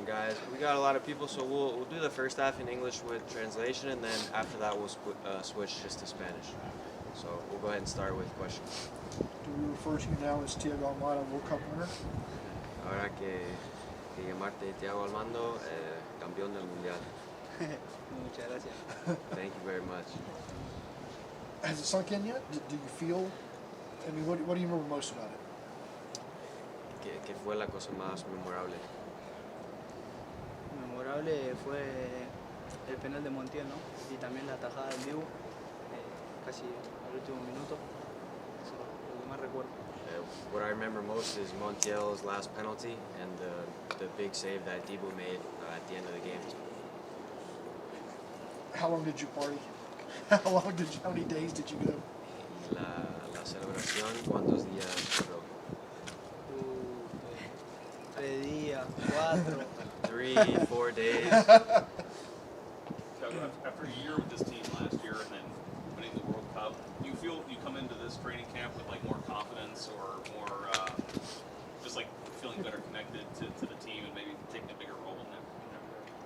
guys. We got a lot of people, so we'll do the first half in English with translation, and then after that we'll switch just to Spanish. So we'll go ahead and start with questions. Do we refer to you now as Thiago Almada, World Cup winner? Ahora que llamarte Thiago Almada, campeón del mundial. Muchas gracias. Thank you very much. Has it sunk in yet? Do you feel? I mean, what do you remember most about it? ¿Qué fue la cosa más memorable? Memorable fue el penal de Montiel, ¿no? Y también la tajada del Dibu, casi al último minuto. Eso es lo que más recuerdo. What I remember most is Montiel's last penalty and the big save that Dibu made at the end of the game. How long did you party? How many days did you go? La celebración, ¿cuántos días duró? 3 días, 4. 3, 4 days. After a year with this team last year and then winning the World Cup, do you feel you come into this training camp with like more confidence or more just like feeling better connected to the team and maybe taking a bigger role in that?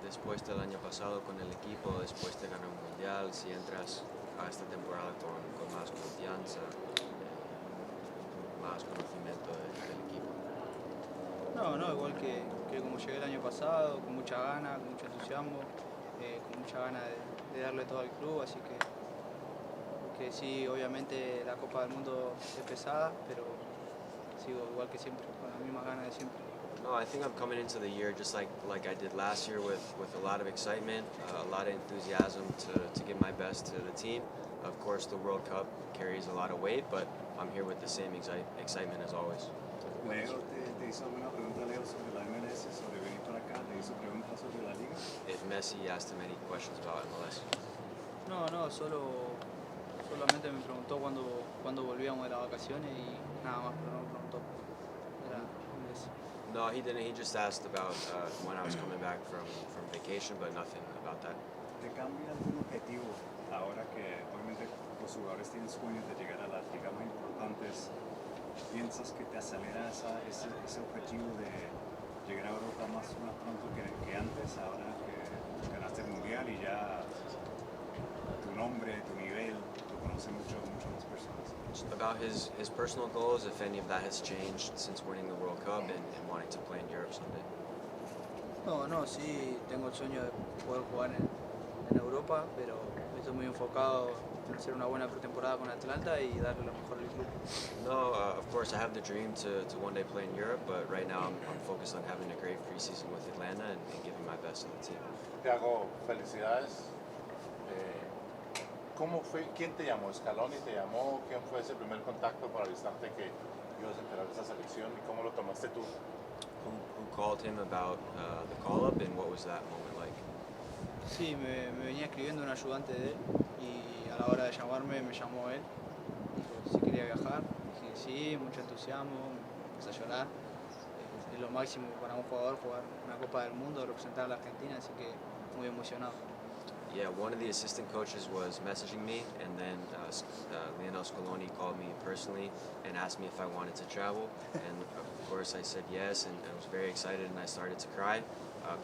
Después del año pasado con el equipo, después de ganar un mundial, si entras a esta temporada con más confianza, más conocimiento del equipo. No, igual que como llegué el año pasado, con mucha gana, con mucho entusiasmo, con mucha gana de darle todo al club, así que sí, obviamente la Copa del Mundo es pesada, pero sigo igual que siempre, con las mismas ganas de siempre. No, I think I'm coming into the year just like I did last year with a lot of excitement, a lot of enthusiasm to give my best to the team. Of course, the World Cup carries a lot of weight, but I'm here with the same excitement as always. Leo te hizo una pregunta, Leo, sobre la MLS, sobre venir para acá, te hizo preguntas sobre la liga. If Messi asked him any questions about MLS. No, solamente me preguntó cuándo volvíamos de las vacaciones y nada más, pero no me preguntó. Era eso. No, he didn't. He just asked about when I was coming back from vacation, but nothing about that. ¿Te cambia algún objetivo ahora que obviamente los jugadores tienen sueños de llegar a las ligas más importantes? ¿Piensas que te acelera ese objetivo de llegar a Europa más pronto que antes, ahora que ganaste el Mundial y ya tu nombre, tu nivel, lo conocen mucho más personas? Just about his personal goals, if any of that has changed since winning the World Cup and wanting to play in Europe someday. No, sí, tengo el sueño de poder jugar en Europa, pero estoy muy enfocado en hacer una buena pretemporada con Atlanta y darle lo mejor al club. No, of course I have the dream to one day play in Europe, but right now I'm focused on having a great preseason with Atlanta and giving my best to the team. Thiago, felicidades. ¿Cómo fue? ¿Quién te llamó? ¿Scaloni te llamó? ¿Quién fue ese primer contacto para el instante que ibas a enterar de esa selección y cómo lo tomaste tú? Who called him about the call-up and what was that moment like? Sí, me venía escribiendo un ayudante de él y a la hora de llamarme me llamó él. Dijo si quería viajar. Dije sí, mucho entusiasmo, empecé a llorar. Es lo máximo para un jugador jugar una Copa del Mundo, representar a la Argentina, así que muy emocionado. Yeah, one of the assistant coaches was messaging me, and then Lionel Scaloni called me personally and asked me if I wanted to travel. And of course I said yes, and I was very excited, and I started to cry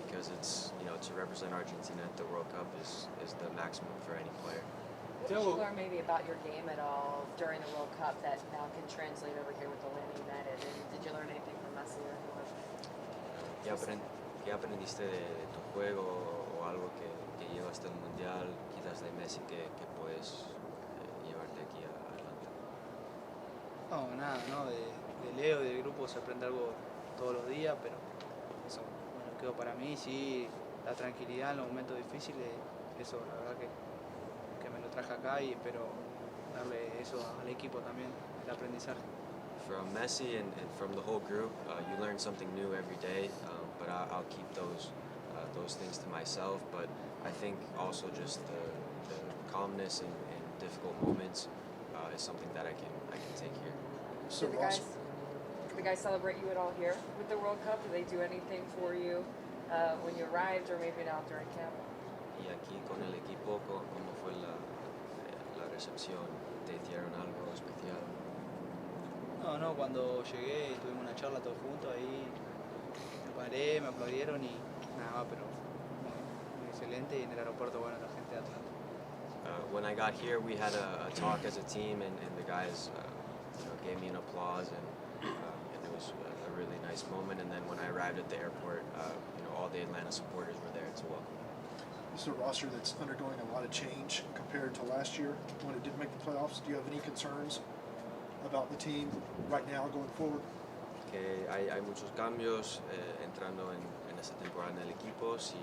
because it's, to represent Argentina at the World Cup is the maximum for any player. What did you learn maybe about your game at all during the World Cup that now can translate over here with Atlanta United? And did you learn anything from Messi or anyone? ¿Qué aprendiste de tu juego o algo que llevaste al Mundial, quizás de Messi que puedes llevarte aquí a Atlanta? No, nada, de Leo y del grupo se aprende algo todos los días, pero eso quedó para mí, sí, la tranquilidad en los momentos difíciles, eso la verdad que me lo traje acá y espero darle eso al equipo también, el aprendizaje. From Messi and from the whole group, you learn something new every day, but I'll keep those things to myself. But I think also just the calmness in difficult moments is something that I can take here. So Did the guys celebrate you at all here with the World Cup? Did they do anything for you when you arrived or maybe now during camp? Y aquí con el equipo, ¿cómo fue la recepción? ¿Te hicieron algo especial? No, cuando llegué tuvimos una charla todos juntos, ahí me paré, me aplaudieron y nada más, pero muy excelente, y en el aeropuerto, bueno, la gente de Atlanta. When I got here, we had a talk as a team, and the guys gave me an applause, and it was a really nice moment. And then when I arrived at the airport, all the Atlanta supporters were there to welcome me. This is a roster that's undergoing a lot of change compared to last year when it didn't make the playoffs. Do you have any concerns about the team right now going forward? Que hay muchos cambios entrando en esta temporada en el equipo. Si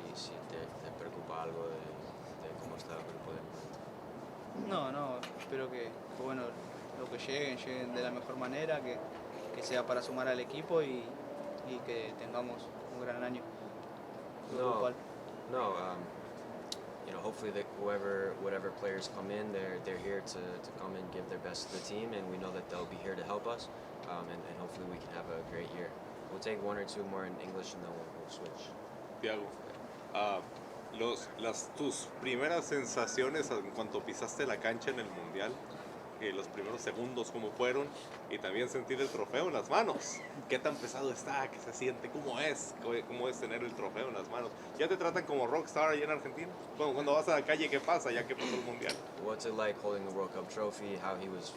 te preocupa algo de cómo está el grupo de momento. No, espero que bueno, lo que lleguen de la mejor manera, que sea para sumar al equipo y que tengamos un gran año. Hopefully whatever players come in, they're here to come and give their best to the team, and we know that they'll be here to help us, and hopefully we can have a great year. We'll take one or two more in English, and then we'll switch. Thiago, tus primeras sensaciones en cuanto pisaste la cancha en el Mundial, los primeros segundos cómo fueron, y también sentir el trofeo en las manos. ¿Qué tan pesado está? ¿Qué se siente? ¿Cómo es tener el trofeo en las manos? ¿Ya te tratan como rockstar allá en Argentina? Cuando vas a la calle, ¿qué pasa ya que pasó el Mundial? What's it like holding the World Cup trophy? How he was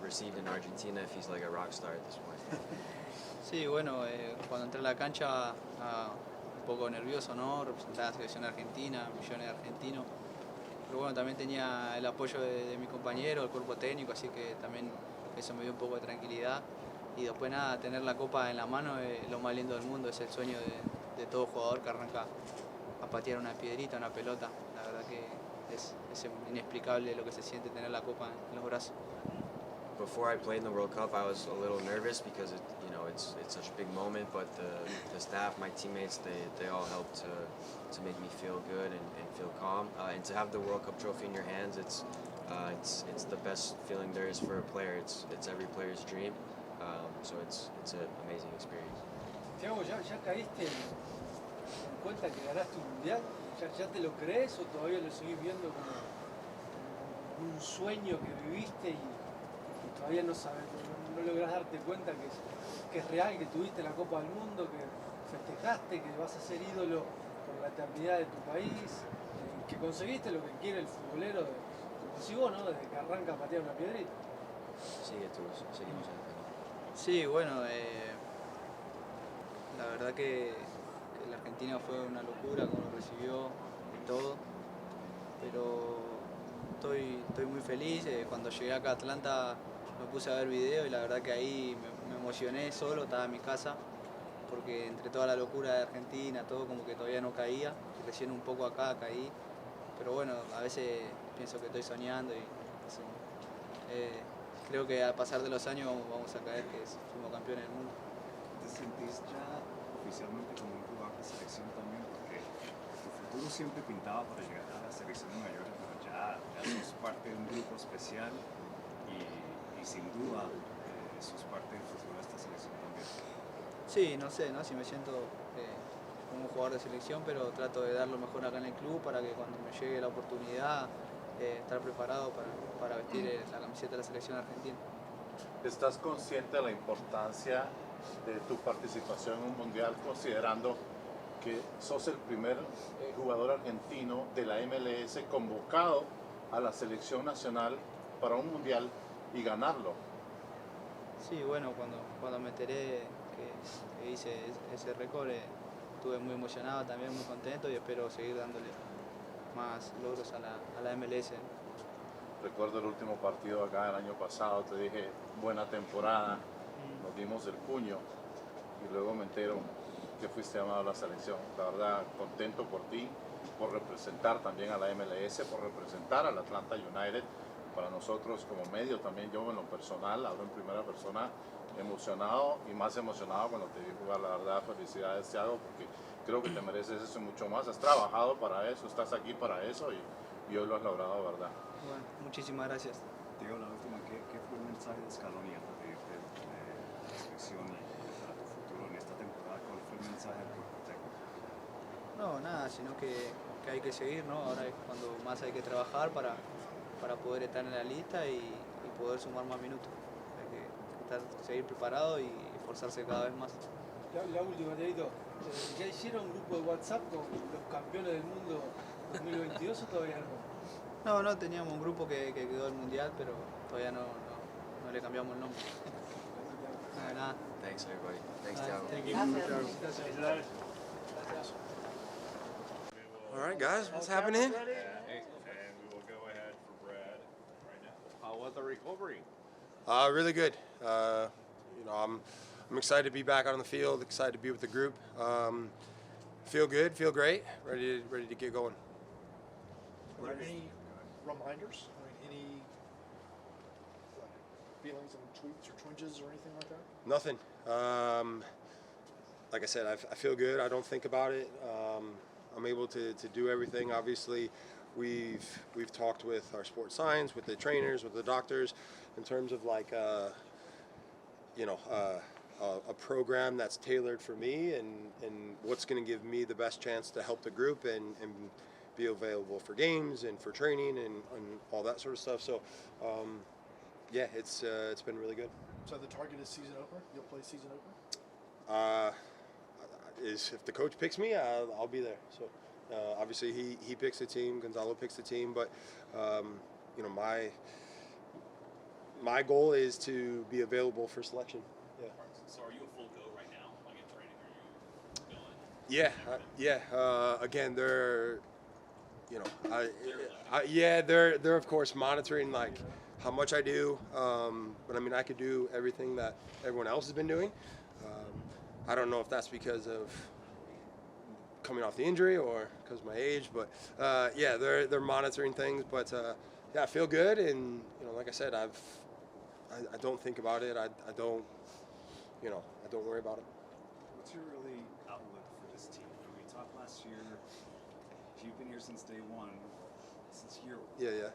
received in Argentina? If he's like a rock star at this point? Sí, bueno, cuando entré a la cancha un poco nervioso, ¿no? Representar a la selección argentina, millones de argentinos. Pero bueno, también tenía el apoyo de mi compañero, el cuerpo técnico, así que también eso me dio un poco de tranquilidad. Y después nada, tener la copa en la mano es lo más lindo del mundo, es el sueño de todo jugador que arranca a patear una piedrita, una pelota. La verdad que es inexplicable lo que se siente tener la copa en los brazos. Before I played in the World Cup, I was a little nervous because it's such a big moment. But the staff, my teammates, they all helped to make me feel good and feel calm. And to have the World Cup trophy in your hands, it's the best feeling there is for a player. It's every player's dream. So it's an amazing experience. Thiago, ¿ya caíste en cuenta que ganaste un mundial? ¿Ya te lo crees o todavía lo seguís viendo como un sueño que viviste y todavía no sabes, no lográs darte cuenta que es real, que tuviste la Copa del Mundo, que festejaste, que vas a ser ídolo por la eternidad de tu país, que conseguiste lo que quiere el futbolero, como si vos, ¿no? Desde que arranca a patear una piedrita. Seguimos en Sí, bueno, la verdad que la Argentina fue una locura como lo recibió y todo, pero estoy muy feliz. Cuando llegué acá a Atlanta me puse a ver videos y la verdad que ahí me emocioné solo, estaba en mi casa, porque entre toda la locura de Argentina, todo como que todavía no caía, y recién un poco acá caí, pero bueno, a veces pienso que estoy soñando y creo que al pasar de los años vamos a caer que fuimos campeones del mundo. ¿Te sentís ya oficialmente como un jugador de selección también? Porque tu futuro siempre pintaba para llegar a la selección mayor, pero ya sos parte de un grupo especial y sin duda sos parte del futuro de esta selección también. Sí, no sé, ¿no? Si me siento como un jugador de selección, pero trato de dar lo mejor acá en el club para que cuando me llegue la oportunidad estar preparado para vestir la camiseta de la selección argentina. ¿Estás consciente de la importancia de tu participación en un mundial, considerando que sos el primer jugador argentino de la MLS convocado a la selección nacional para un mundial y ganarlo? Sí, bueno, cuando me enteré que hice ese récord, estuve muy emocionado, también muy contento, y espero seguir dándole más logros a la MLS. Recuerdo el último partido acá el año pasado, te dije buena temporada, nos dimos el puño y luego me entero que fuiste llamado a la selección. La verdad, contento por ti, por representar también a la MLS, por representar al Atlanta United. Para nosotros como medio, también yo en lo personal, hablo en primera persona, emocionado y más emocionado cuando te vi jugar. La verdad, felicidades, Thiago, porque creo que te mereces eso y mucho más. Has trabajado para eso, estás aquí para eso y hoy lo has logrado, ¿verdad? Bueno, muchísimas gracias. Diego, la última, ¿qué fue el mensaje de Scaloni antes de irte de la selección y para tu futuro en esta temporada? ¿Cuál fue el mensaje del cuerpo técnico? No, nada, sino que hay que seguir, ¿no? Ahora es cuando más hay que trabajar para poder estar en la lista y poder sumar más minutos. Hay que seguir preparado y esforzarse cada vez más. La última, Teito. ¿Ya hicieron un grupo de WhatsApp con los campeones del mundo 2022 o todavía no? No, teníamos un grupo que quedó el mundial, pero todavía no le cambiamos el nombre. Nada. Thanks, everybody. Thanks, Thiago. Thank you. Gracias. All right, guys, what's happening? And we will go ahead for Brad right now. How was the recovery? Really good. I'm excited to be back on the field. Excited to be with the group. Feel good. Feel great. Ready to get going. Were there any reminders? Any feelings and tweets or twinges or anything like that? Nothing. Like I said, I feel good. I don't think about it. I'm able to do everything. Obviously, we've talked with our sports science, with the trainers, with the doctors, in terms of like a program that's tailored for me and what's going to give me the best chance to help the group and be available for games and for training and all that sort of stuff. So, yeah, it's been really good. So the target is season opener? You'll play season opener? If the coach picks me, I'll be there. So obviously he picks the team, Gonzalo picks the team, but my goal is to be available for selection. Yeah. So are you a full go right now? Like in training, are you going? Yeah. Again, they're they're of course monitoring like how much I do, but I mean I could do everything that everyone else has been doing. I don't know if that's because of coming off the injury or because of my age, but yeah, they're monitoring things. But yeah, I feel good, and like I said, I don't think about it. I don't worry about it. What's your really outlook for this team? We talked last year. You've been here since day one, since year one. Yeah.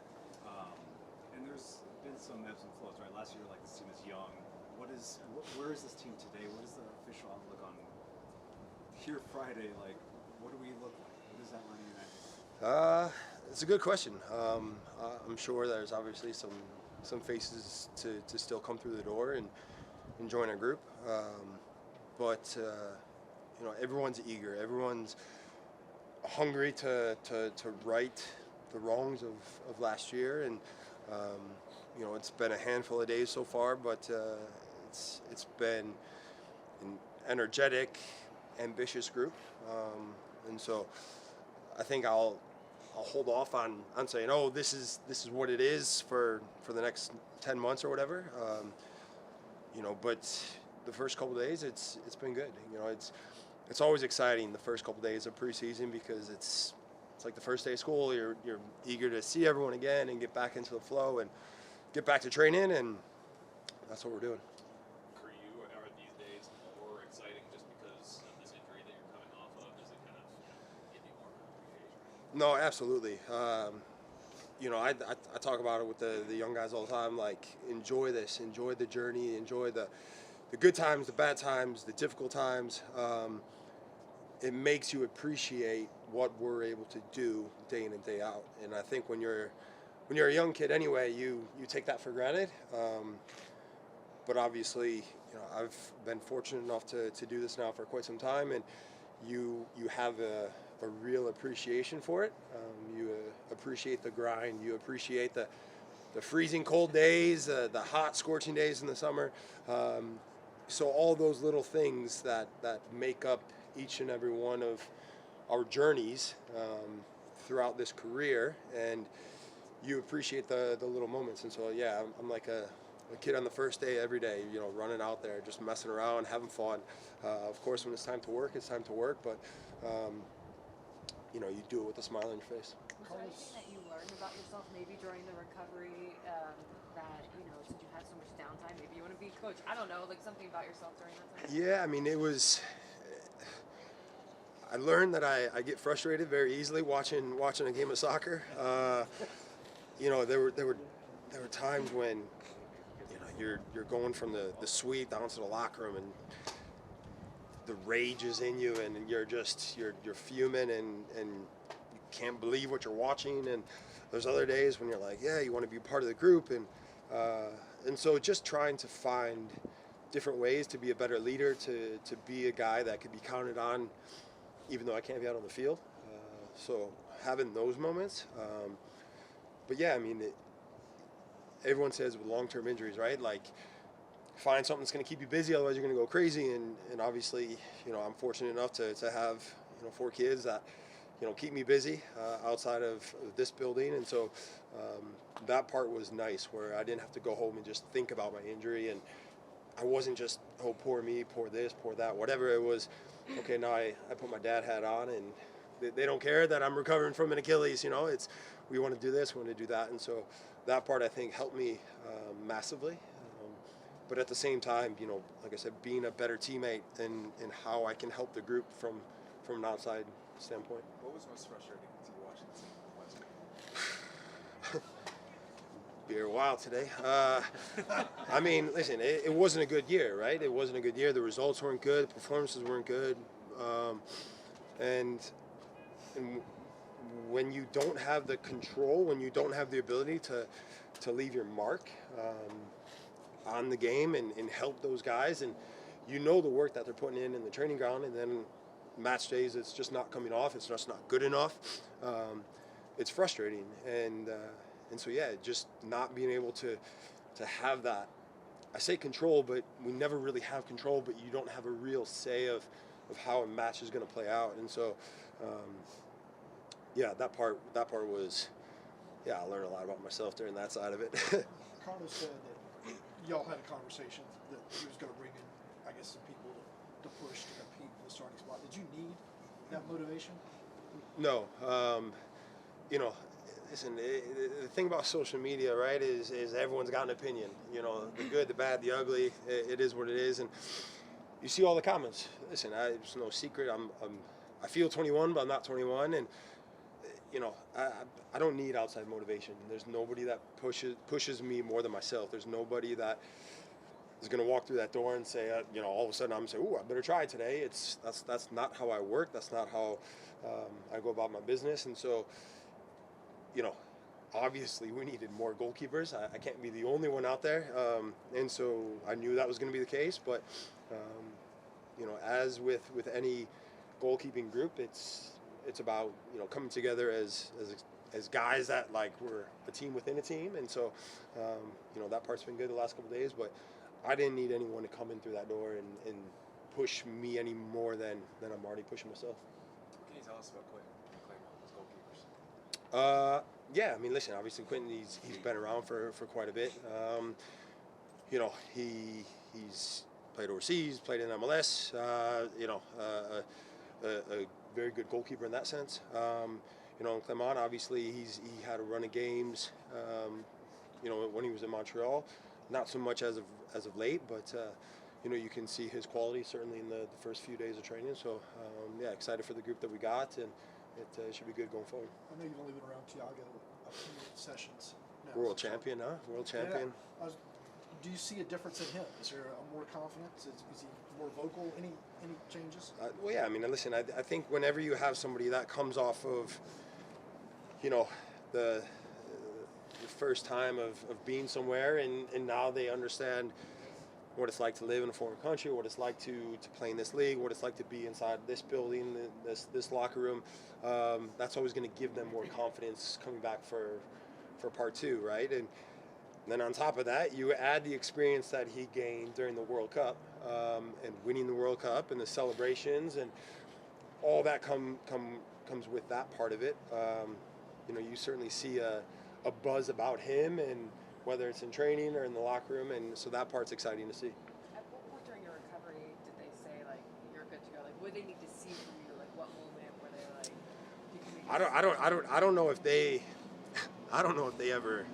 And there's been some ebbs and flows, right? Last year, like this team is young. Where is this team today? What is the official outlook on here Friday? Like, what do we look like? What is that line United? It's a good question. I'm sure there's obviously some faces to still come through the door and join our group. But everyone's eager. Everyone's hungry to right the wrongs of last year, and it's been a handful of days so far, but it's been an energetic, ambitious group, and so I think I'll hold off on saying, oh, this is what it is for the next 10 months or whatever, but the first couple of days it's been good. It's always exciting the first couple of days of preseason because it's like the first day of school. You're eager to see everyone again and get back into the flow and get back to training, and that's what we're doing. For you, are these days more exciting just because of this injury that you're coming off of? Does it kind of give you more appreciation? No, absolutely. I talk about it with the young guys all the time. Like, enjoy this, enjoy the journey, enjoy the good times, the bad times, the difficult times. It makes you appreciate what we're able to do day in and day out. And I think when you're a young kid anyway, you take that for granted. But obviously, I've been fortunate enough to do this now for quite some time, and you have a real appreciation for it. You appreciate the grind. You appreciate the freezing cold days, the hot scorching days in the summer. So all those little things that make up each and every one of our journeys throughout this career, and you appreciate the little moments. And so, yeah, I'm like a kid on the first day every day, running out there, just messing around, having fun. Of course, when it's time to work, it's time to work, but, you do it with a smile on your face. Was there anything that you learned about yourself maybe during the recovery that, since you had so much downtime, maybe you want to be a coach? I don't know, like something about yourself during that time? Yeah, I mean, I learned that I get frustrated very easily watching a game of soccer. There were times when you're going from the suite down to the locker room, and the rage is in you, and you're fuming, and you can't believe what you're watching. And there's other days when you're like, yeah, you want to be part of the group, and so just trying to find different ways to be a better leader, to be a guy that could be counted on, even though I can't be out on the field. So having those moments. But yeah, I mean, everyone says with long-term injuries, right? Like, find something that's going to keep you busy, otherwise you're going to go crazy. And obviously, I'm fortunate enough to have, 4 kids that, keep me busy outside of this building. And so that part was nice, where I didn't have to go home and just think about my injury. And I wasn't just, oh, poor me, poor this, poor that, whatever it was. Okay, now I put my dad hat on, and they don't care that I'm recovering from an Achilles. It's, we want to do this, we want to do that. And so that part, I think, helped me massively. But at the same time, like I said, being a better teammate and how I can help the group from an outside standpoint. What was most frustrating to you watching the team last week? Be a while today. I mean, listen, it wasn't a good year, right? It wasn't a good year. The results weren't good. The performances weren't good. And when you don't have the control, when you don't have the ability to leave your mark on the game and help those guys, and the work that they're putting in the training ground, and then match days it's just not coming off, it's just not good enough, it's frustrating. And so yeah, just not being able to have that, I say control, but we never really have control, but you don't have a real say of how a match is going to play out. And so yeah, that part was, yeah, I learned a lot about myself during that side of it. Carlos said that y'all had a conversation that he was going to bring in, I guess, some people to push to compete for the starting spot. Did you need that motivation? No. Listen, the thing about social media, right, is everyone's got an opinion. The good, the bad, the ugly. It is what it is. And you see all the comments. Listen, it's no secret. I feel 21, but I'm not 21. And I don't need outside motivation. There's nobody that pushes me more than myself. There's nobody that is going to walk through that door and say, all of a sudden I'm going to say, "Ooh, I better try today." That's not how I work. That's not how I go about my business. And so, obviously we needed more goalkeepers. I can't be the only one out there. And so I knew that was going to be the case. But, as with any goalkeeping group, it's about, coming together as guys that, like, we're a team within a team. And so, that part's been good the last couple of days. But I didn't need anyone to come in through that door and push me any more than I'm already pushing myself. What can you tell us about Quentin, as goalkeepers? Yeah, I mean, listen, obviously Quentin, he's been around for quite a bit. He's played overseas, played in MLS, a very good goalkeeper in that sense. Clement, obviously, he had a run of games, when he was in Montreal. Not so much as of late, but you can see his quality certainly in the first few days of training. So yeah, excited for the group that we got, and it should be good going forward. I know you've only been around Thiago a few sessions now. World champion, huh? World champion. Yeah. Do you see a difference in him? Is there a more confidence? Is he more vocal? Any changes? Well, yeah. I mean, listen. I think whenever you have somebody that comes off of, the first time of being somewhere, and now they understand what it's like to live in a foreign country, what it's like to play in this league, what it's like to be inside this building, this locker room. That's always going to give them more confidence coming back for part 2, right? And then on top of that, you add the experience that he gained during the World Cup, and winning the World Cup and the celebrations, and all that comes with that part of it. You certainly see a buzz about him, and whether it's in training or in the locker room, and so that part's exciting to see. At what point during your recovery did they say, like, you're good to go? Like, what do they need to see from you? Like, what moment were they like, you can make I don't know if they ever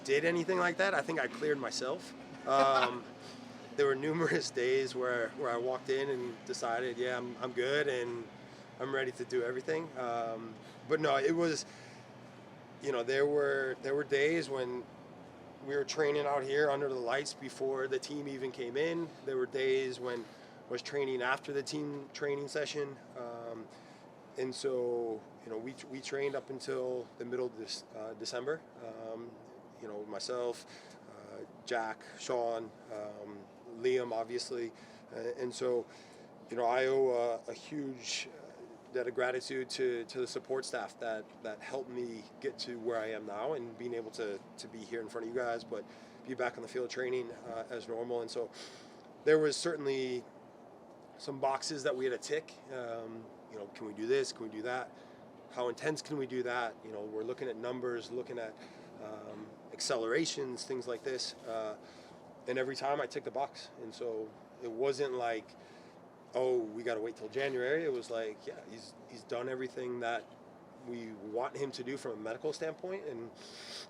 did anything like that. I think I cleared myself. There were numerous days where I walked in and decided, yeah, I'm good and I'm ready to do everything. But no, it was, there were days when we were training out here under the lights before the team even came in. There were days when I was training after the team training session. And so, we trained up until the middle of this December. Myself, Jack, Shawn, Liam, obviously, and so, you know, I owe a huge debt of gratitude to the support staff that helped me get to where I am now and being able to be here in front of you guys, but be back on the field training as normal. And so there was certainly some boxes that we had to tick. You know, can we do this? Can we do that? How intense can we do that? You know, we're looking at numbers, looking at accelerations, things like this. And every time I ticked the box. And so it wasn't like, oh, we got to wait till January. It was like, yeah, he's done everything that we want him to do from a medical standpoint, and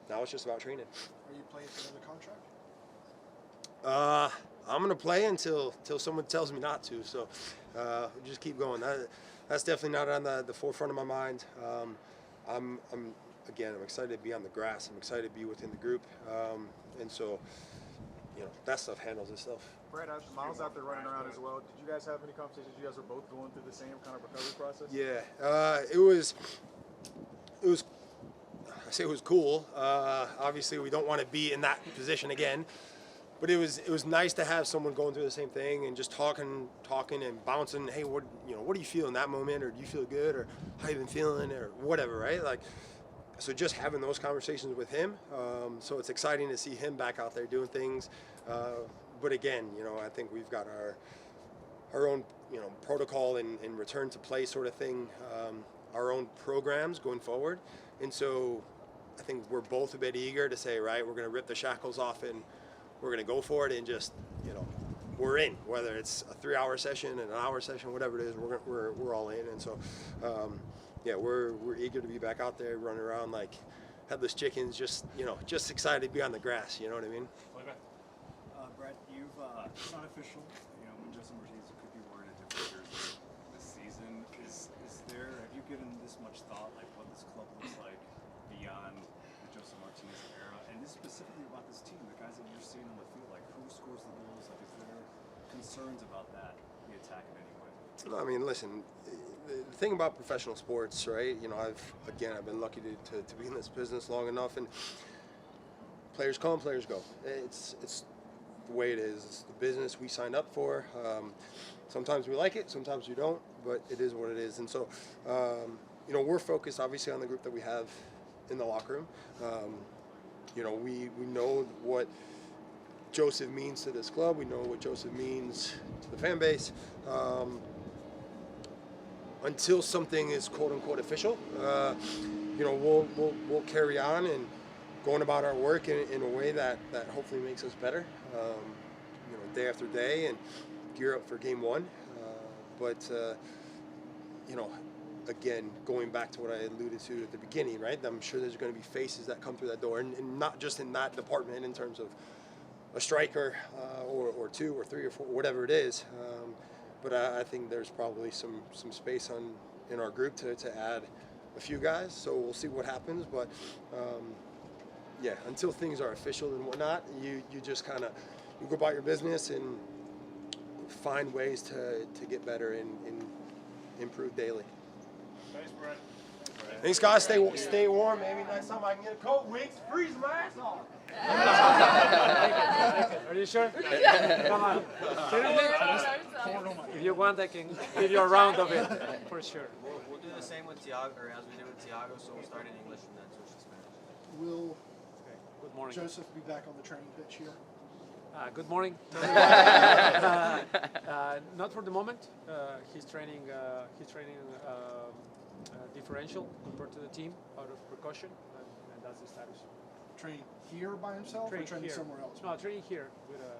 now it's just about training. Are you playing for another contract? I'm gonna play until someone tells me not to. So just keep going. That's definitely not on the forefront of my mind. I'm excited to be on the grass. I'm excited to be within the group, and so, you know, that stuff handles itself. Brad, Miles out there running around as well. Did you guys have any conversations? You guys were both going through the same kind of recovery process? Yeah, it was. I say it was cool. Obviously, we don't want to be in that position again, but it was nice to have someone going through the same thing and just talking and bouncing. Hey, what do you feel in that moment, or do you feel good, or how you been feeling, or whatever, right? Like, so just having those conversations with him. So it's exciting to see him back out there doing things. But again, you know, I think we've got our own, you know, protocol and return to play sort of thing, our own programs going forward. And so I think we're both a bit eager to say, right, we're going to rip the shackles off and we're going to go for it and just, you know, we're in. Whether it's a 3-hour session, an hour session, whatever it is, we're all in. And so, yeah, we're eager to be back out there running around like headless chickens, just excited to be on the grass. You know what I mean? Brett, it's not official. You know, when Justin Martinez could be wearing a different jersey this season. Have you given this much thought, like what this club looks like beyond the Justin Martinez era, and this specifically about this team, the guys that you're seeing on the field, like who scores the goals? Like, is there concerns about that, the attack in any way? I mean, listen, the thing about professional sports, right? You know, I've been lucky to be in this business long enough, and players come, players go. It's the way it is. It's the business we signed up for. Sometimes we like it, sometimes we don't, but it is what it is. And so, you know, we're focused obviously on the group that we have in the locker room. You know, we know what Joseph means to this club. We know what Joseph means to the fan base. Until something is quote unquote official, you know, we'll carry on and going about our work in a way that hopefully makes us better, you know, day after day, and gear up for game one. But you know, again, going back to what I alluded to at the beginning, right? I'm sure there's going to be faces that come through that door, and not just in that department in terms of a striker or two or three or four, whatever it is. But I think there's probably some space in our group to add a few guys. So we'll see what happens. But yeah, until things are official and whatnot, you just kind of you go about your business and find ways to get better and improve daily. Thanks, Brett. Thanks, guys. Stay warm. Maybe next time I can get a coat. Wings, freeze my ass off. Are you sure? Come on. If you want, I can give you a round of it, for sure. We'll do the same with Thiago, or as we did with Thiago, so we'll start in English and then switch to Spanish. Will Good morning. Joseph be back on the training pitch here? Good morning. Not for the moment. He's training differential compared to the team out of precaution, and that's the status. Training here by himself or training here. somewhere else? No, training here with a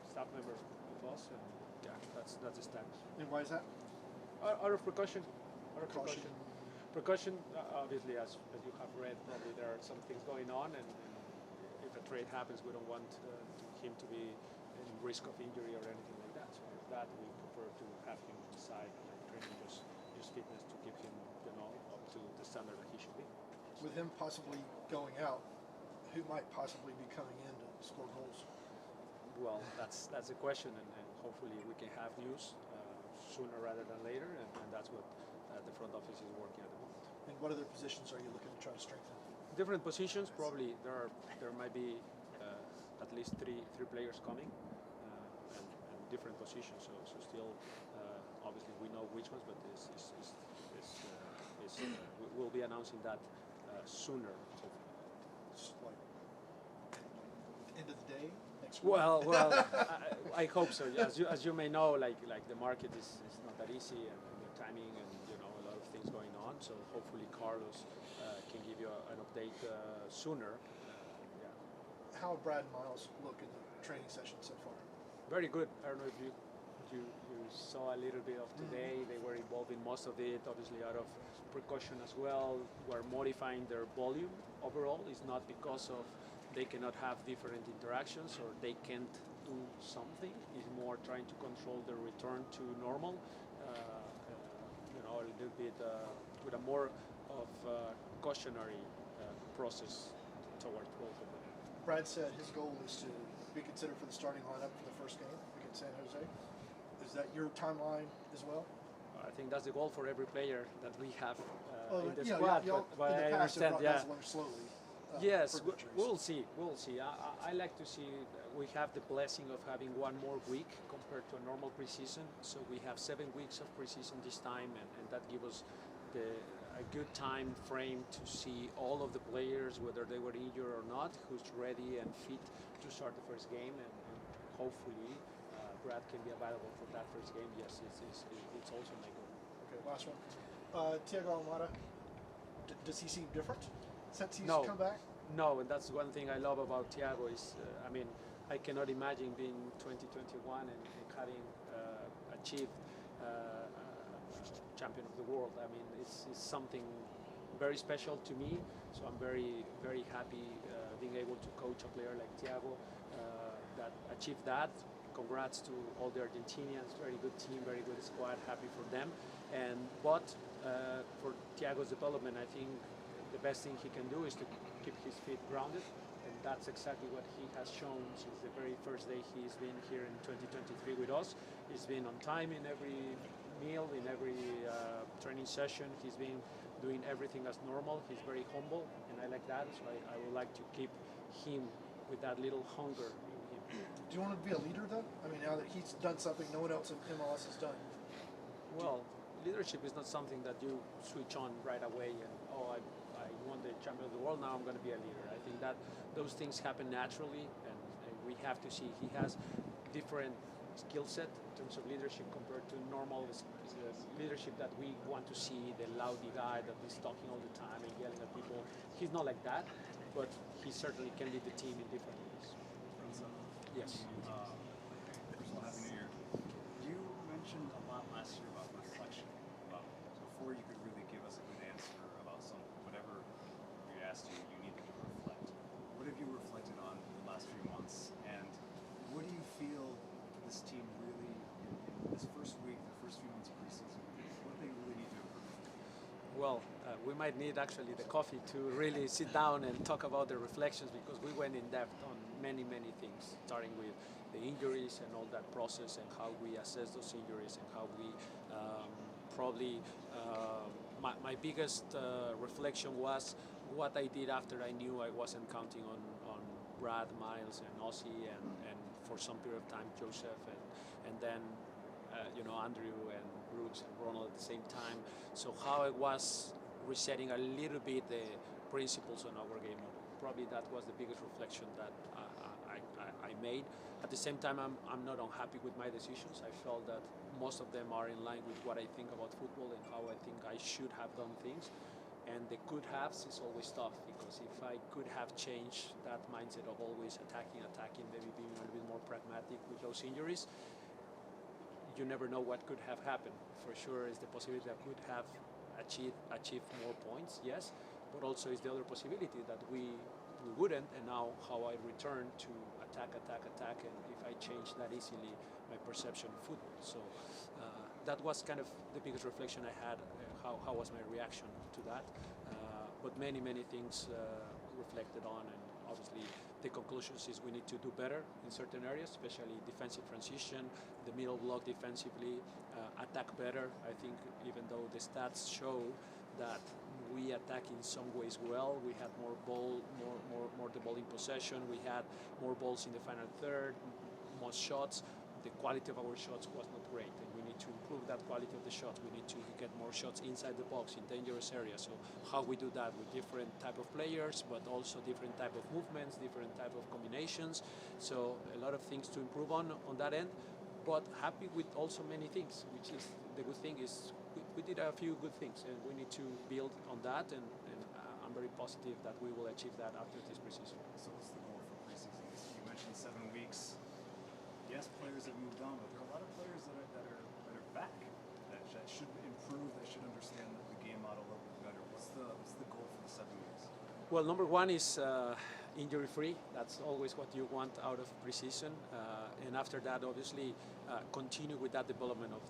staff member with us, and yeah, that's the status. And why is that? Out of precaution. Out of Precaution. Precaution. Obviously, as you have read, probably there are some things going on, and if a trade happens, we don't want him to be in risk of injury or anything like that. So with that, we prefer to have him inside and training just fitness to keep him, you know, up to the standard that he should be. With him possibly going out, who might possibly be coming in to score goals? Well, that's a question, and hopefully we can have news sooner rather than later, and that's what the front office is working at the moment. And what other positions are you looking to try to strengthen? Different positions, probably there might be at least three players coming, and different positions. So still, obviously we know which ones, but we'll be announcing that sooner, hopefully. Just like end of the day next week. Well, I hope so. As you may know, like the market is not that easy, and the timing, and a lot of things going on. So hopefully Carlos can give you an update sooner. How have Brad and Miles look in the training session so far? Very good. I don't know if you saw a little bit of today. They were involved in most of it, obviously out of precaution as well. We're modifying their volume overall. It's not because of they cannot have different interactions or they can't do something. It's more trying to control the return to normal. A little bit with a more of cautionary process towards both of them. Brad said his goal is to be considered for the starting lineup for the first game against San Jose. Is that your timeline as well? I think that's the goal for every player that we have in the Yeah, squad. But in the I past, understand, guys along slowly. Yes, for injuries. we'll see. We'll see. I like to see we have the blessing of having one more week compared to a normal preseason. So we have 7 weeks of preseason this time, and that gives us a good time frame to see all of the players, whether they were injured or not, who's ready and fit to start the first game, and hopefully Brad can be available for that first game. Yes, it's also my goal. Okay, last one. Thiago Almada, does he seem different since he's come back? No, and that's one thing I love about Thiago is, I cannot imagine being 2021 and having achieved champion of the world. It's something very special to me. So I'm very, very happy being able to coach a player like Thiago that achieved that. Congrats to all the Argentinians. Very good team, very good squad. Happy for them. But for Thiago's development, I think the best thing he can do is to keep his feet grounded. And that's exactly what he has shown since the very first day he's been here in 2023 with us. He's been on time in every meal, in every training session. He's been doing everything as normal. He's very humble, and I like that. So I would like to keep him with that little hunger in him. Do you want to be a leader, though? Now that he's done something no one else in MLS has done. Well, leadership is not something that you switch on right away and, I won the champion of the world, now I'm going to be a leader. I think that those things happen naturally, and we have to see he has different skill set in terms of leadership compared to normal leadership that we want to see, the loudy guy that is talking all the time and yelling at people. He's not like that, but he certainly can lead the team in different ways. Yes. First of all, Happy New Year. You mentioned a lot last year about reflection, about before you could really give us a good answer about whatever we asked you, you needed to reflect. What have you reflected on in the last few months, and what do you feel this team really, in this first week, the first few months of preseason, what do they really need to improve? Well, we might need actually the coffee to really sit down and talk about the reflections, because we went in depth on many things, starting with the injuries and all that process and how we assess those injuries and how we my biggest reflection was what I did after I knew I wasn't counting on Brad, Miles, and Ossie, and for some period of time Joseph, and then Andrew and Brooks and Ronald at the same time. So how I was resetting a little bit the principles on our game model. Probably that was the biggest reflection that I made. At the same time, I'm not unhappy with my decisions. I felt that most of them are in line with what I think about football and how I think I should have done things. And the could haves is always tough, because if I could have changed that mindset of always attacking, maybe being a little bit more pragmatic with those injuries, you never know what could have happened. For sure is the possibility that I could have achieved more points, yes, but also is the other possibility that we wouldn't, and now how I return to attack, and if I change that easily, my perception of football. So that was kind of the biggest reflection I had, how was my reaction to that. But many things reflected on, and obviously the conclusions is we need to do better in certain areas, especially defensive transition, the middle block defensively, attack better. I think even though the stats show that we attack in some ways well, we had more the ball in possession, we had more balls in the final third, more shots, the quality of our shots was not great, and we need to improve that quality of the shots. We need to get more shots inside the box in dangerous areas. So how we do that with different type of players, but also different type of movements, different type of combinations. So a lot of things to improve on that end, but happy with also many things, which is the good thing is we did a few good things, and we need to build on that, and I'm very positive that we will achieve that after this preseason. So what's the goal for preseason? You mentioned 7 weeks. Yes, players have moved on, but there are a lot of players that are back that should improve. They should understand the game model a little bit better. What's the goal for the 7 weeks? Well, number one is injury-free. That's always what you want out of preseason, and after that, obviously, continue with that development of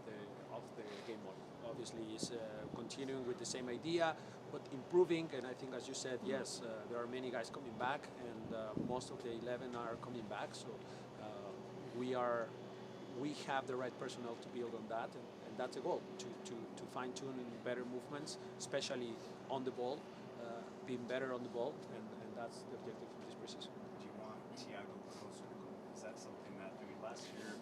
the game model. Obviously, is continuing with the same idea, but improving. And I think, as you said, yes, there are many guys coming back, and most of the 11 are coming back. So we have the right personnel to build on that, and that's a goal to fine-tune better movements, especially on the ball, being better on the ball, and that's the objective for this preseason. Do you want Thiago closer to goal? Is that something that, I mean, last year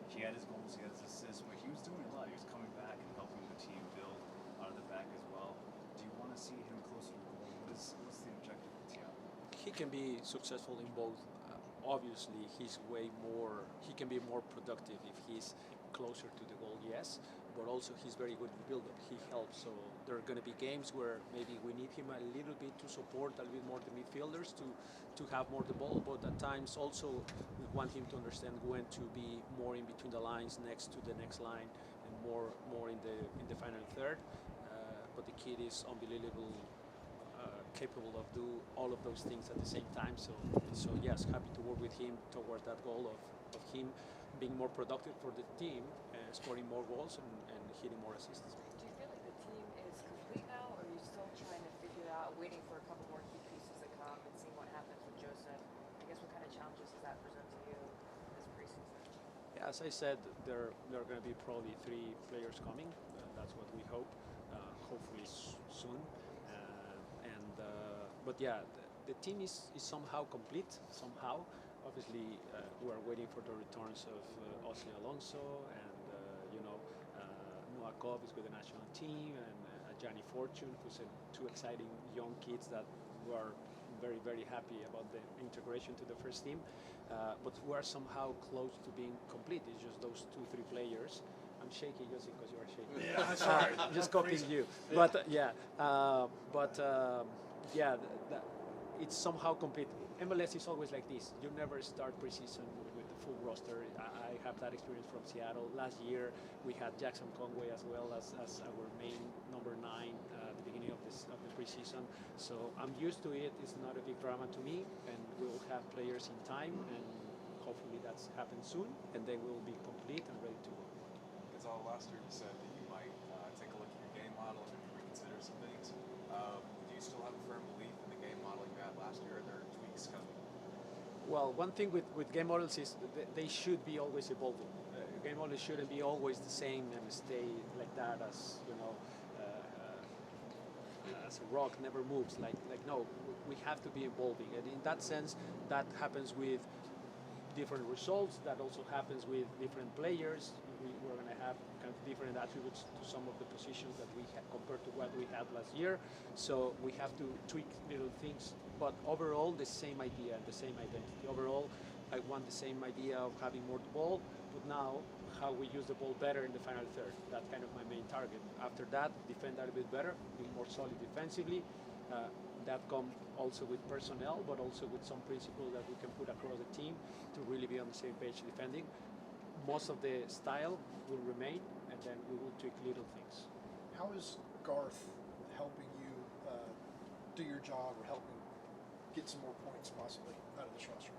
he had his goals, he had his assists, but he was doing a lot. He was coming back and helping the team build out of the back as well. Do you want to see him closer to goal? What's the objective with Thiago? He can be successful in both. Obviously, he can be more productive if he's closer to the goal, yes, but also he's very good in build-up. He helps, so there are going to be games where maybe we need him a little bit to support a little bit more the midfielders to have more the ball, but at times also we want him to understand when to be more in between the lines, next to the next line, and more in the final third. But the kid is unbelievable. Capable of do all of those things at the same time. So yes, happy to work with him towards that goal of him being more productive for the team, scoring more goals and hitting more assists. Do you feel like the team is complete now, or are you still trying to figure it out, waiting for a couple more key pieces to come and seeing what happens with Joseph? I guess what kind of challenges does that present to you this preseason? Yeah, as I said, there are going to be probably 3 players coming. That's what we hope. Hopefully soon. But yeah, the team is somehow complete, somehow. Obviously, we are waiting for the returns of Ozzy Alonso and, Noah Cobb is with the national team, and Gianni Fortune, who's 2 exciting young kids that we are very, very happy about the integration to the first team. But we are somehow close to being complete. It's just those 2-3 players. I'm shaking just because you are shaking. Yeah, sorry. Just copying you. But it's somehow complete. MLS is always like this. You never start preseason with the full roster. I have that experience from Seattle. Last year we had Jackson Conway as well as our main number 9 at the beginning of the preseason. So I'm used to it. It's not a big drama to me, and we will have players in time, and hopefully that's happened soon, and then we'll be complete and ready to go. Gonzalo, last year you said that you might take a look at your game model and maybe reconsider some things. Do you still have a firm belief in the game model you had last year, or are there tweaks coming? Well, one thing with game models is they should be always evolving. Game models shouldn't be always the same and stay like that as as a rock never moves. No, we have to be evolving, and in that sense, that happens with different results. That also happens with different players. We're going to have kind of different attributes to some of the positions that we have compared to what we had last year. So we have to tweak little things, but overall the same idea and the same identity. Overall, I want the same idea of having more ball, but now how we use the ball better in the final third. That's kind of my main target. After that, defend a little bit better, be more solid defensively. That comes also with personnel, but also with some principles that we can put across the team to really be on the same page defending. Most of the style will remain, and then we will tweak little things. How is Garth helping you do your job, or helping get some more points possibly out of this roster?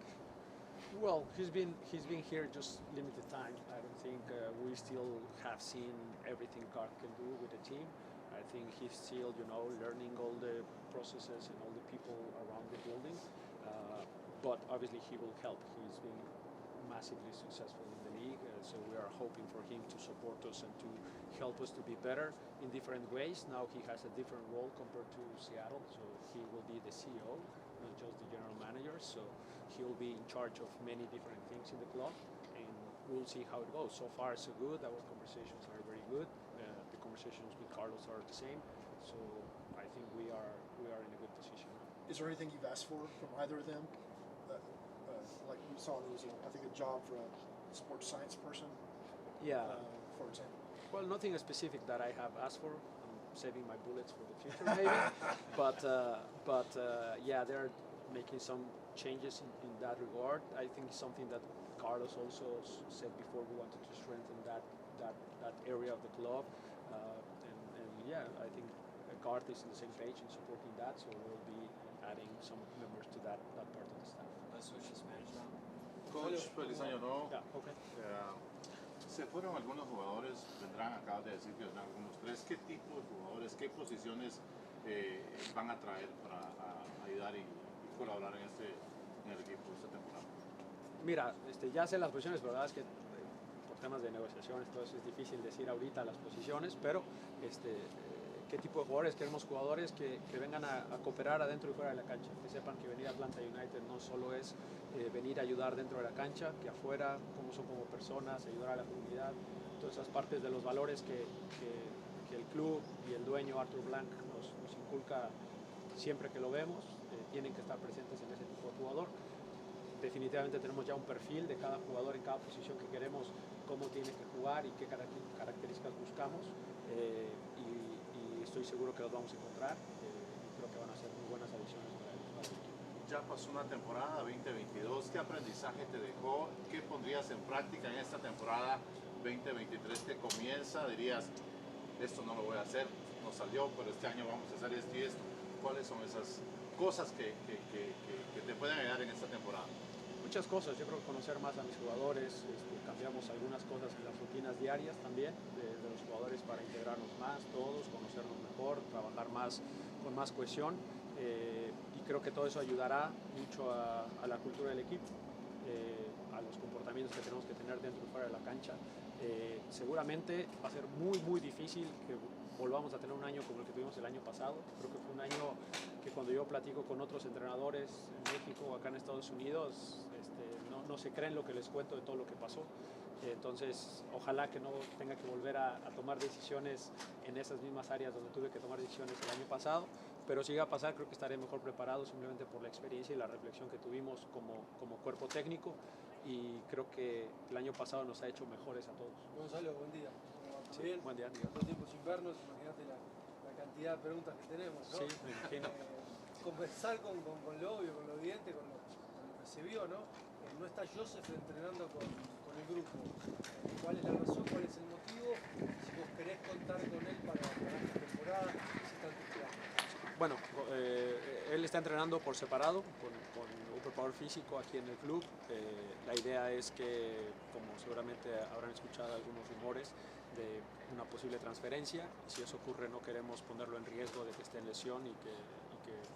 Well, he's been here just limited time. I don't think we still have seen everything Garth can do with the team. I think he's still, learning all the processes and all the people around the building. But obviously he will help. He's been massively successful in the league, so we are hoping for him to support us and to help us to be better in different ways. Now he has a different role compared to Seattle, so he will be the CEO, not just the general manager. So he'll be in charge of many different things in the club, and we'll see how it goes. So far, so good. Our conversations are very good. The conversations with Carlos are the same. So I think we are in a good position now. Is there anything you've asked for from either of them? Like we saw, there was, I think, a job for a sports science person, Yeah. for example. Well, nothing specific that I have asked for. I'm saving my bullets for the future, maybe. but yeah, they're making some changes in that regard. I think something that Carlos also said before, we wanted to strengthen that area of the club. And yeah, I think Garth is on the same page in supporting that, so we'll be adding some members to that part of the staff. Let's switch to Spanish now. Coach, feliz año nuevo. Yeah, okay. Se fueron algunos jugadores, vendrán, acabas de decir que vendrán algunos tres. ¿Qué tipo de jugadores, qué posiciones van a traer para ayudar y colaborar en el equipo esta temporada? Mira, ya sé las posiciones, pero la verdad es que por temas de negociaciones, todo eso es difícil decir ahorita las posiciones, pero qué tipo de jugadores. Queremos jugadores que vengan a cooperar adentro y fuera de la cancha, que sepan que venir a Atlanta United no solo es venir a ayudar dentro de la cancha, que afuera, cómo son como personas, ayudar a la comunidad, todas esas partes de los valores que el club y el dueño Arthur Blank nos inculca siempre que lo vemos, tienen que estar presentes en ese tipo de jugador. Definitivamente tenemos ya un perfil de cada jugador en cada posición que queremos, cómo tiene que jugar y qué características buscamos, y estoy seguro que los vamos a encontrar, y creo que van a ser muy buenas adiciones para el equipo. Ya pasó una temporada 2022, ¿qué aprendizaje te dejó? ¿Qué pondrías en práctica en esta temporada 2023 que comienza? Dirías, esto no lo voy a hacer, no salió, pero este año vamos a hacer esto y esto. ¿Cuáles son esas cosas que te pueden ayudar en esta temporada? Muchas cosas, yo creo que conocer más a mis jugadores, cambiamos algunas cosas en las rutinas diarias también de los jugadores para integrarnos más todos, conocernos mejor, trabajar más con más cohesión, y creo que todo eso ayudará mucho a la cultura del equipo, a los comportamientos que tenemos que tener dentro y fuera de la cancha. Seguramente va a ser muy difícil que volvamos a tener un año como el que tuvimos el año pasado. Creo que fue un año que cuando yo platico con otros entrenadores en México o acá en Estados Unidos, no se creen lo que les cuento de todo lo que pasó. Entonces, ojalá que no tenga que volver a tomar decisiones en esas mismas áreas donde tuve que tomar decisiones el año pasado, pero si llega a pasar, creo que estaré mejor preparado simplemente por la experiencia y la reflexión que tuvimos como cuerpo técnico, y creo que el año pasado nos ha hecho mejores a todos. Gonzalo, buen día. Sí, bien. buen día. Tanto tiempo sin vernos, imagínate la cantidad de preguntas que tenemos, ¿no? Sí, me imagino. Conversar con Lobio, con los dientes, con lo que se vio, ¿no? No está Joseph entrenando con el grupo. ¿Cuál es la razón? ¿Cuál es el motivo? Si vos querés contar con él para esta temporada, si están tus planes. Bueno, él está entrenando por separado con un preparador físico aquí en el club. La idea es que, como seguramente habrán escuchado algunos rumores, de una posible transferencia. Si eso ocurre, no queremos ponerlo en riesgo de que esté en lesión y que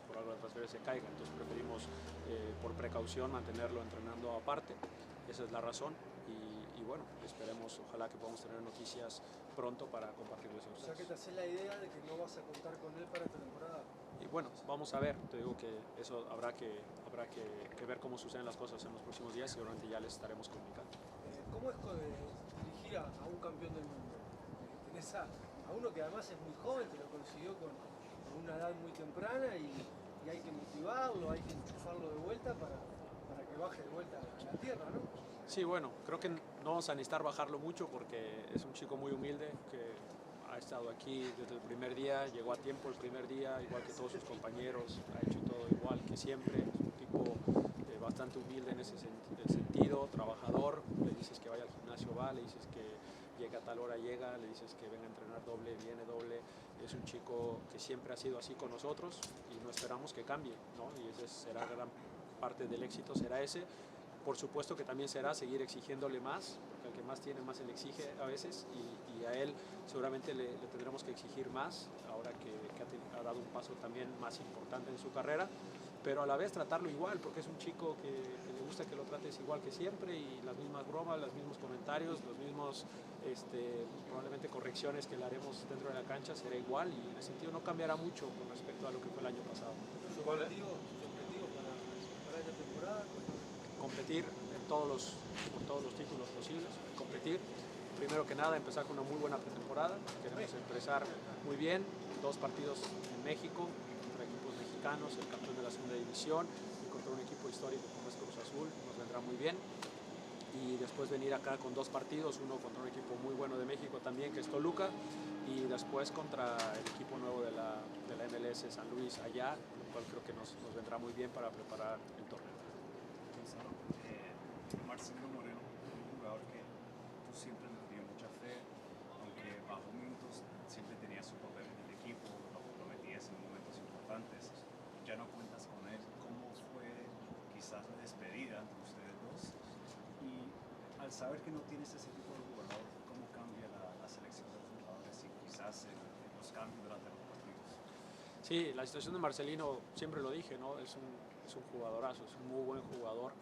por algo de transferencia se caiga. Entonces preferimos, por precaución, mantenerlo entrenando aparte. Esa es la razón. Y bueno, esperemos, ojalá que podamos tener noticias pronto para compartirles con ustedes. O sea, que te haces la idea de que no vas a contar con él para esta temporada. Y bueno, vamos a ver. Te digo que eso habrá que ver cómo suceden las cosas en los próximos días, y seguramente ya les estaremos comunicando. ¿Cómo es dirigir a un campeón del mundo? Tenés a uno que además es muy joven, te lo consiguió con una edad muy temprana, y hay que motivarlo, hay que enchufarlo de vuelta para que baje de vuelta a la tierra, ¿no? Sí, bueno, creo que no vamos a necesitar bajarlo mucho porque es un chico muy humilde que ha estado aquí desde el primer día, llegó a tiempo el primer día, igual que todos sus compañeros, ha hecho todo igual que siempre. Es un tipo bastante humilde en ese sentido, trabajador. Le dices que vaya al gimnasio, va, le dices que llega a tal hora, llega, le dices que venga a entrenar doble, viene doble. Es un chico que siempre ha sido así con nosotros y no esperamos que cambie, ¿no? Y ese será gran parte del éxito, será ese. Por supuesto que también será seguir exigiéndole más, porque el que más tiene más le exige a veces, y a él seguramente le tendremos que exigir más, ahora que ha dado un paso también más importante en su carrera, pero a la vez tratarlo igual, porque es un chico que le gusta que lo trates igual que siempre, y las mismas bromas, los mismos comentarios, los mismos probablemente correcciones que le haremos dentro de la cancha será igual, y en ese sentido no cambiará mucho con respecto a lo que fue el año pasado. ¿Su objetivo para esta temporada? Competir en todos los títulos posibles, competir. Primero que nada, empezar con una muy buena pretemporada. Queremos empezar muy bien, 2 partidos en México, contra equipos mexicanos, el campeón de la segunda división, y contra un equipo histórico como es Cruz Azul, nos vendrá muy bien. Y después venir acá con 2 partidos, uno contra un equipo muy bueno de México también, que es Toluca, y después contra el equipo nuevo de la MLS San Luis allá, lo cual creo que nos vendrá muy bien para preparar el torneo. Gonzalo, Marcelo Moreno, un jugador que tú siempre le tenías mucha fe, aunque bajo minutos siempre tenía su papel en el equipo, lo comprometías en momentos importantes. Ya no cuentas con él. ¿Cómo fue quizás la despedida entre ustedes dos? Y al saber que no tienes ese tipo de jugador, ¿cómo cambia la selección de los jugadores y quizás los cambios durante los partidos? Sí, la situación de Marcelino, siempre lo dije, ¿no? Es un jugadorazo, es un muy buen jugador,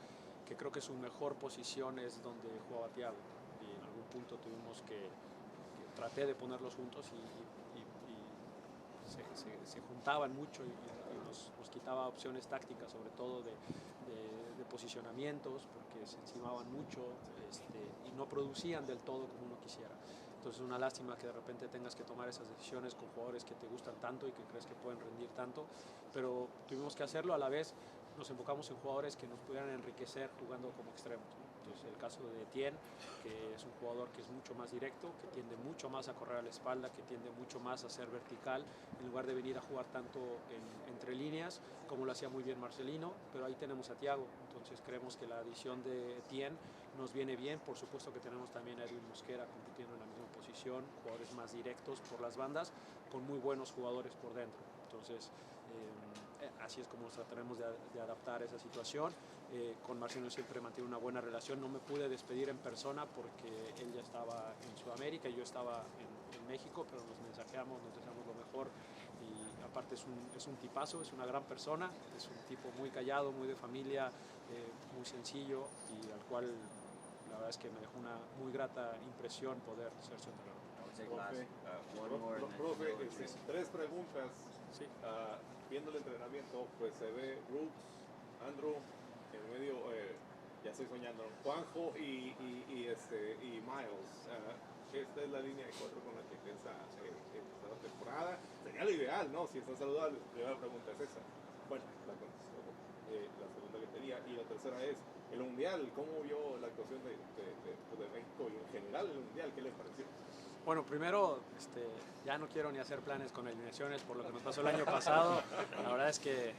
que creo que su mejor posición es donde jugaba Thiago. Y en algún punto tuvimos que traté de ponerlos juntos y se juntaban mucho y nos quitaba opciones tácticas, sobre todo de posicionamientos, porque se encimaban mucho y no producían del todo como uno quisiera. Entonces es una lástima que de repente tengas que tomar esas decisiones con jugadores que te gustan tanto y que crees que pueden rendir tanto, pero tuvimos que hacerlo. A la vez nos enfocamos en jugadores que nos pudieran enriquecer jugando como extremos, ¿no? Entonces el caso de Etienne, que es un jugador que es mucho más directo, que tiende mucho más a correr a la espalda, que tiende mucho más a ser vertical, en lugar de venir a jugar tanto entre líneas, como lo hacía muy bien Marcelino, pero ahí tenemos a Thiago. Entonces creemos que la adición de Etienne nos viene bien. Por supuesto que tenemos también a Edwin Mosquera compitiendo en la misma posición, jugadores más directos por las bandas, con muy buenos jugadores por dentro. Entonces así es como trataremos de adaptar esa situación. Con Marcelino siempre mantiene una buena relación. No me pude despedir en persona porque él ya estaba en Sudamérica y yo estaba en México, pero nos mensajeamos, nos deseamos lo mejor. Y aparte es un tipazo, es una gran persona, es un tipo muy callado, muy de familia, muy sencillo, y al cual la verdad es que me dejó una muy grata impresión poder ser su entrenador. Profe, 3 preguntas. Sí. Viendo el entrenamiento, pues se ve Brooks, Andrew, en medio, ya estoy soñando, Juanjo y Miles. Esta es la línea de 4 con la que piensa empezar la temporada. Sería lo ideal, ¿no? Si están saludables. La primera pregunta es esa. Bueno, la contestó. La segunda que tenía. Y la tercera es, el Mundial, ¿cómo vio la actuación de México y en general el Mundial? ¿Qué les pareció? Bueno, primero, ya no quiero ni hacer planes con eliminaciones por lo que nos pasó el año pasado. La verdad es que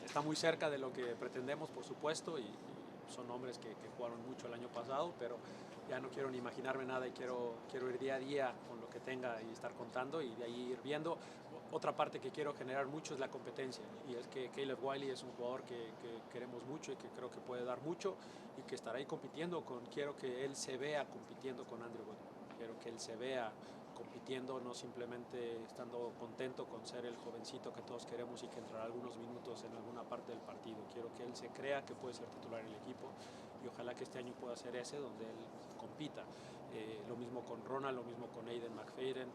está muy cerca de lo que pretendemos, por supuesto, y son hombres que jugaron mucho el año pasado, pero ya no quiero ni imaginarme nada y quiero ir día a día con lo que tenga y estar contando y de ahí ir viendo. Otra parte que quiero generar mucho es la competencia, y es que Caleb Wiley es un jugador que queremos mucho y que creo que puede dar mucho y que estará ahí compitiendo quiero que él se vea compitiendo con Andrew Wood. Quiero que él se vea compitiendo, no simplemente estando contento con ser el jovencito que todos queremos y que entrará algunos minutos en alguna parte del partido. Quiero que él se crea que puede ser titular en el equipo y ojalá que este año pueda ser ese donde él compita. Lo mismo con Ronald, lo mismo con Aiden McFadden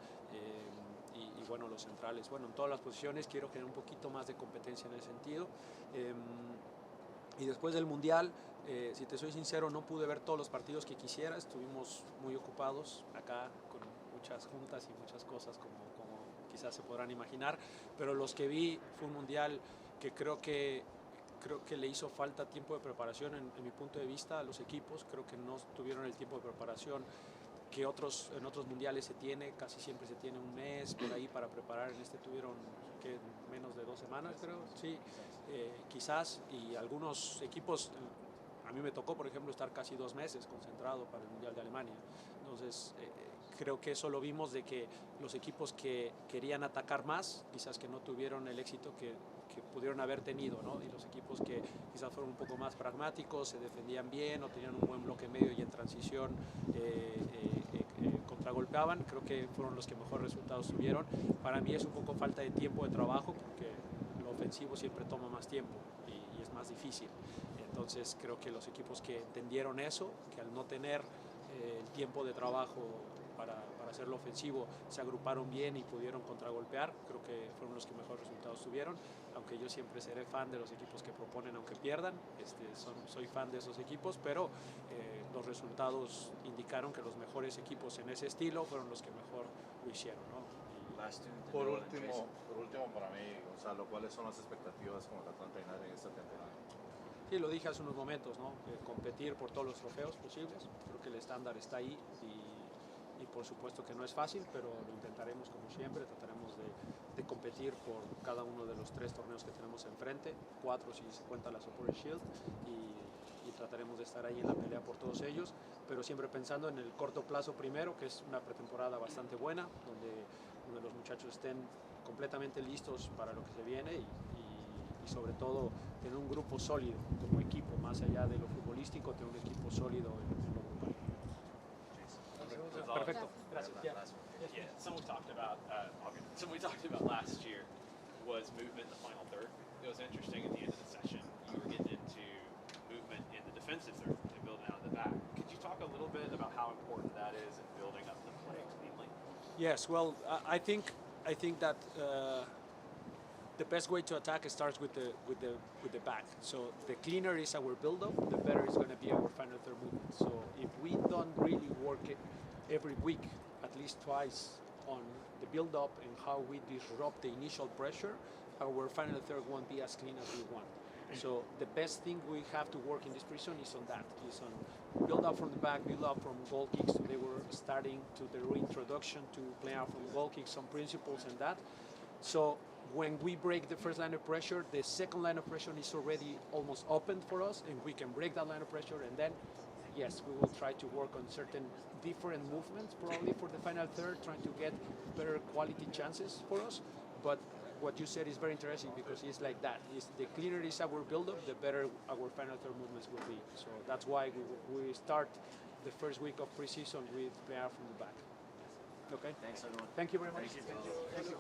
y bueno, los centrales. Bueno, en todas las posiciones quiero generar un poquito más de competencia en ese sentido. Y después del Mundial, si te soy sincero, no pude ver todos los partidos que quisiera. Estuvimos muy ocupados acá con muchas juntas y muchas cosas como quizás se podrán imaginar. Pero los que vi fue un Mundial que creo que le hizo falta tiempo de preparación en mi punto de vista a los equipos. Creo que no tuvieron el tiempo de preparación que en otros mundiales se tiene. Casi siempre se tiene un mes por ahí para preparar. En este tuvieron menos de 2 semanas, creo. Sí, quizás. Y algunos equipos, a mí me tocó, por ejemplo, estar casi 2 meses concentrado para el Mundial de Alemania. Entonces, creo que eso lo vimos de que los equipos que querían atacar más, quizás que no tuvieron el éxito que pudieron haber tenido, ¿no? Y los equipos que quizás fueron un poco más pragmáticos, se defendían bien o tenían un buen bloque medio y en transición contragolpeaban, creo que fueron los que mejor resultados tuvieron. Para mí es un poco falta de tiempo de trabajo porque lo ofensivo siempre toma más tiempo y es más difícil. Entonces creo que los equipos que entendieron eso, que al no tener el tiempo de trabajo para hacerlo ofensivo se agruparon bien y pudieron contragolpear. Creo que fueron los que mejores resultados tuvieron, aunque yo siempre seré fan de los equipos que proponen aunque pierdan. Soy fan de esos equipos, pero los resultados indicaron que los mejores equipos en ese estilo fueron los que mejor lo hicieron, ¿no? Por último para mí, Gonzalo, ¿cuáles son las expectativas con el Atlanta United en esta temporada? Sí, lo dije hace unos momentos, ¿no? Competir por todos los trofeos posibles. Creo que el estándar está ahí y por supuesto que no es fácil, pero lo intentaremos como siempre. Trataremos de competir por cada uno de los 3 torneos que tenemos enfrente, 4 si se cuenta la Supporter Shield, y trataremos de estar ahí en la pelea por todos ellos, pero siempre pensando en el corto plazo primero, que es una pretemporada bastante buena, donde los muchachos estén completamente listos para lo que se viene y sobre todo tener un grupo sólido como equipo, más allá de lo futbolístico, tener un equipo sólido en lo grupal. Perfecto, gracias. Yeah, something we talked about last year was movement in the final third. It was interesting at the end of the session. You were getting into movement in the defensive third and building out of the back. Could you talk a little bit about how important that is in building up the play cleanly? Yes, well, I think that the best way to attack starts with the back. So the cleaner is our build-up, the better is going to be our final third movement. So if we don't really work it every week, at least twice, on the build-up and how we disrupt the initial pressure, our final third won't be as clean as we want. So the best thing we have to work in this preseason is on that, is on build up from the back, build up from goal kicks. So they were starting to the reintroduction to play out from goal kicks, some principles and that. So when we break the first line of pressure, the second line of pressure is already almost open for us, and we can break that line of pressure, and then, yes, we will try to work on certain different movements probably for the final third, trying to get better quality chances for us. But what you said is very interesting because it's like that. The cleaner is our build-up, the better our final third movements will be. So that's why we start the first week of preseason with play out from the back. Okay? Thanks, everyone. Thank you very much. Thank you.